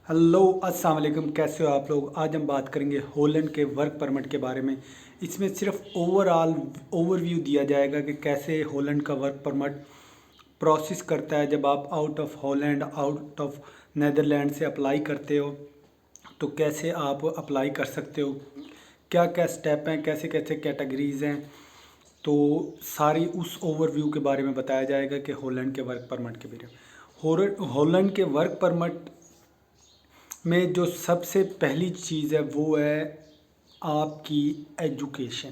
Hello अस्सलाम वालेकुम, कैसे हो आप लोग। आज हम बात करेंगे हॉलैंड के वर्क परमिट के बारे में। इसमें सिर्फ ओवरव्यू दिया जाएगा कि कैसे हॉलैंड का वर्क परमिट प्रोसेस करता है। जब आप out of Holland, out of Netherland से अप्लाई करते हो तो कैसे आप अप्लाई कर सकते हो, क्या क्या स्टेप हैं, कैसे कैसे कैटेगरीज हैं। तो सारी उस ओवरव्यू के बारे में बताया जाएगा कि हॉलैंड के वर्क परमिट के बारे में। हॉलैंड के वर्क परमिट में जो सबसे पहली चीज़ है वो है आपकी एजुकेशन।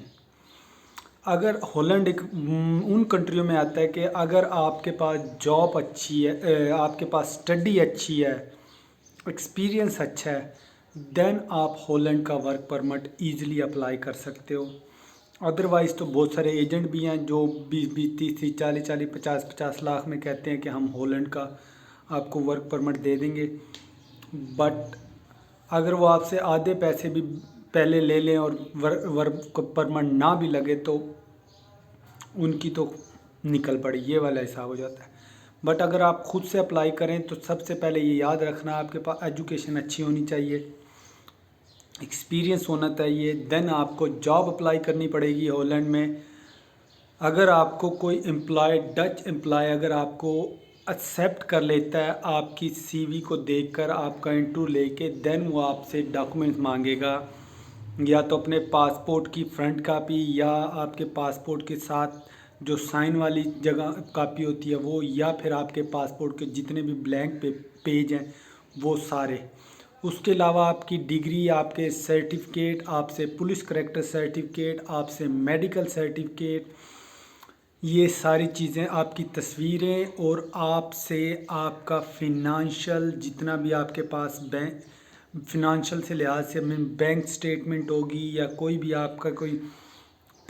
अगर हॉलैंड एक उन कंट्रियों में आता है कि अगर आपके पास जॉब अच्छी है, आपके पास स्टडी अच्छी है, एक्सपीरियंस अच्छा है, देन आप हॉलैंड का वर्क परमिट ईजिली अप्लाई कर सकते हो। अदरवाइज़ तो बहुत सारे एजेंट भी हैं जो 20-20, 30-30, 40-40, 50-50 लाख में कहते हैं कि हम हॉलैंड का आपको वर्क परमिट दे देंगे। बट अगर वो आपसे आधे पैसे भी पहले ले लें और वर्क परमिट ना भी लगे तो उनकी तो निकल पड़ी, ये वाला हिसाब हो जाता है। बट अगर आप खुद से अप्लाई करें तो सबसे पहले ये याद रखना, आपके पास एजुकेशन अच्छी होनी चाहिए, एक्सपीरियंस होना चाहिए। देन आपको जॉब अप्लाई करनी पड़ेगी हॉलैंड में। अगर आपको कोई एम्प्लॉय, डच एम्प्लॉय अगर आपको एक्सेप्ट कर लेता है आपकी सीवी को देखकर, आपका इंटरव्यू लेके, देन वो आपसे डॉक्यूमेंट्स मांगेगा, या तो अपने पासपोर्ट की फ्रंट कापी, या आपके पासपोर्ट के साथ जो साइन वाली जगह कापी होती है वो, या फिर आपके पासपोर्ट के जितने भी ब्लैंक पेज हैं वो सारे। उसके अलावा आपकी डिग्री, आपके सर्टिफिकेट, आपसे पुलिस करेक्टर सर्टिफिकेट, आपसे मेडिकल सर्टिफिकेट, ये सारी चीज़ें, आपकी तस्वीरें, और आपसे आपका फिनांशियल जितना भी आपके पास बैंक फिनांशियल से लिहाज से बैंक स्टेटमेंट होगी, या कोई भी आपका कोई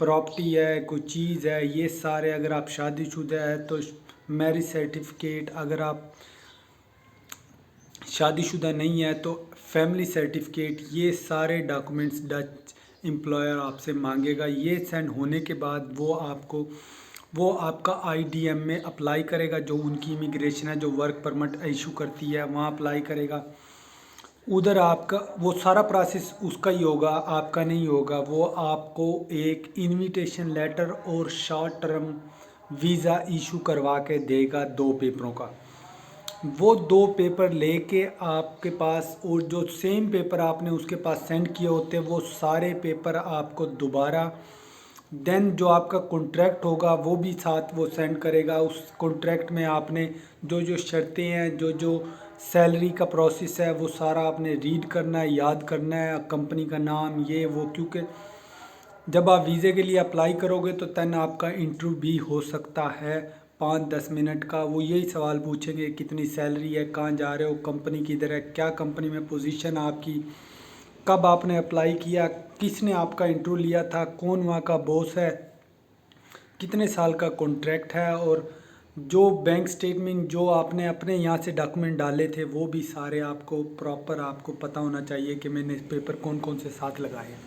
प्रॉपर्टी है, कोई चीज़ है, ये सारे। अगर आप शादीशुदा है तो मैरिज सर्टिफिकेट, अगर आप शादीशुदा नहीं है तो फैमिली सर्टिफिकेट, ये सारे डॉक्यूमेंट्स डच एम्प्लॉयर आपसे मांगेगा। ये सेंड होने के बाद वो आपका आईडीएम में अप्लाई करेगा, जो उनकी इमिग्रेशन है जो वर्क परमिट इशू करती है, वहाँ अप्लाई करेगा। उधर आपका वो सारा प्रोसेस उसका ही होगा, आपका नहीं होगा। वो आपको एक इनविटेशन लेटर और शॉर्ट टर्म वीज़ा इशू करवा के देगा, 2 पेपरों का। वो 2 पेपर लेके आपके पास, और जो सेम पेपर आपने उसके पास सेंड किए होते हैं वो सारे पेपर आपको दोबारा, देन जो आपका कॉन्ट्रैक्ट होगा वो भी साथ वो सेंड करेगा। उस कॉन्ट्रैक्ट में आपने जो जो शर्तें हैं, जो जो सैलरी का प्रोसेस है, वो सारा आपने रीड करना है, याद करना है, कंपनी का नाम, ये वो। क्योंकि जब आप वीज़े के लिए अप्लाई करोगे तो तन आपका इंटरव्यू भी हो सकता है 5-10 मिनट का। वो यही सवाल पूछेंगे, कितनी सैलरी है, कहाँ जा रहे हो, कंपनी किधर है, क्या कंपनी में पोजीशन आपकी, कब आपने अप्लाई किया, किसने आपका इंटरव्यू लिया था, कौन वहाँ का बॉस है, कितने साल का कॉन्ट्रैक्ट है, और जो बैंक स्टेटमेंट जो आपने अपने यहाँ से डॉक्यूमेंट डाले थे वो भी सारे आपको प्रॉपर आपको पता होना चाहिए कि मैंने पेपर कौन कौन से साथ लगाए हैं।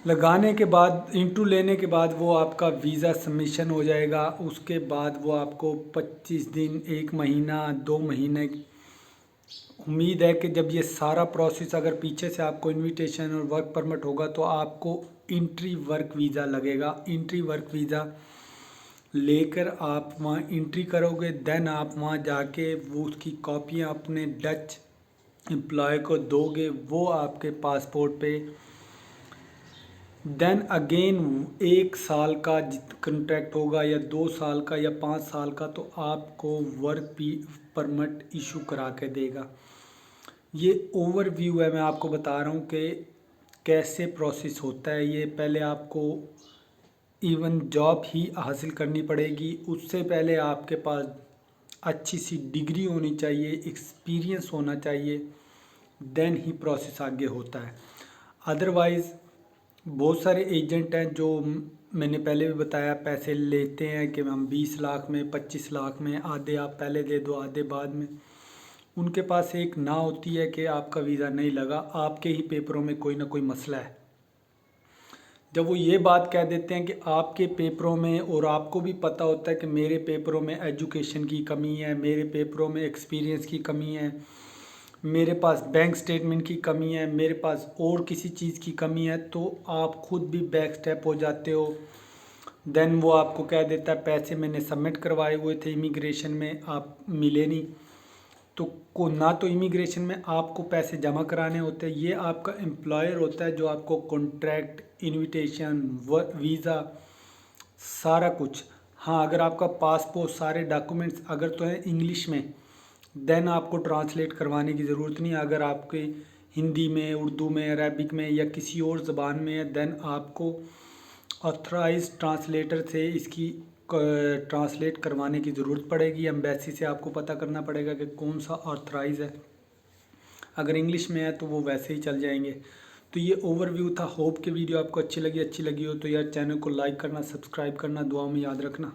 लगाने के बाद, इंटरव्यू लेने के बाद वो आपका वीज़ा सबमिशन हो जाएगा। उसके बाद वो आपको 25 दिन, 1 महीना, 2 महीने, उम्मीद है कि जब ये सारा प्रोसेस, अगर पीछे से आपको इनविटेशन और वर्क परमिट होगा तो आपको इंट्री वर्क वीज़ा लगेगा। इंट्री वर्क वीज़ा लेकर आप वहाँ इंट्री करोगे, देन आप वहाँ जाके वो उसकी कॉपियाँ अपने डच एम्प्लॉय को दोगे, वो आपके पासपोर्ट पे, देन अगेन 1 साल का कंट्रैक्ट होगा, या 2 साल का, या 5 साल का, तो आपको वर्क परमिट इशू करा के देगा। ये ओवरव्यू है, मैं आपको बता रहा हूँ कि कैसे प्रोसेस होता है ये। पहले आपको इवन जॉब ही हासिल करनी पड़ेगी, उससे पहले आपके पास अच्छी सी डिग्री होनी चाहिए, एक्सपीरियंस होना चाहिए, देन ही प्रोसेस आगे होता है। अदरवाइज़ बहुत सारे एजेंट हैं जो मैंने पहले भी बताया, पैसे लेते हैं कि हम 20 लाख में, 25 लाख में, आधे आप पहले दे दो, आधे बाद में। उनके पास एक ना होती है कि आपका वीज़ा नहीं लगा, आपके ही पेपरों में कोई ना कोई मसला है। जब वो ये बात कह देते हैं कि आपके पेपरों में, और आपको भी पता होता है कि मेरे पेपरों में एजुकेशन की कमी है, मेरे पेपरों में एक्सपीरियंस की कमी है, मेरे पास बैंक स्टेटमेंट की कमी है, मेरे पास और किसी चीज़ की कमी है, तो आप खुद भी बैक स्टेप हो जाते हो। देन वो आपको कह देता है पैसे मैंने सबमिट करवाए हुए थे इमिग्रेशन में, आप मिले नहीं। तो को ना तो इमिग्रेशन में आपको पैसे जमा कराने होते हैं, ये आपका एम्प्लॉयर होता है जो आपको कॉन्ट्रैक्ट, इनविटेशन, वीज़ा, सारा कुछ। हाँ, अगर आपका पासपोर्ट सारे डॉक्यूमेंट्स अगर तो है इंग्लिश में, देन आपको ट्रांसलेट करवाने की ज़रूरत नहीं है। अगर आपके हिंदी में, उर्दू में, अरबिक में या किसी और ज़बान में है, देन आपको ऑथराइज ट्रांसलेटर से इसकी ट्रांसलेट करवाने की ज़रूरत पड़ेगी। एम्बेसी से आपको पता करना पड़ेगा कि कौन सा ऑथराइज है। अगर इंग्लिश में है तो वो वैसे ही चल जाएंगे। तो ये ओवरव्यू था। होप कि वीडियो आपको अच्छी लगी हो तो यार चैनल को लाइक करना, सब्सक्राइब करना, दुआ में याद रखना।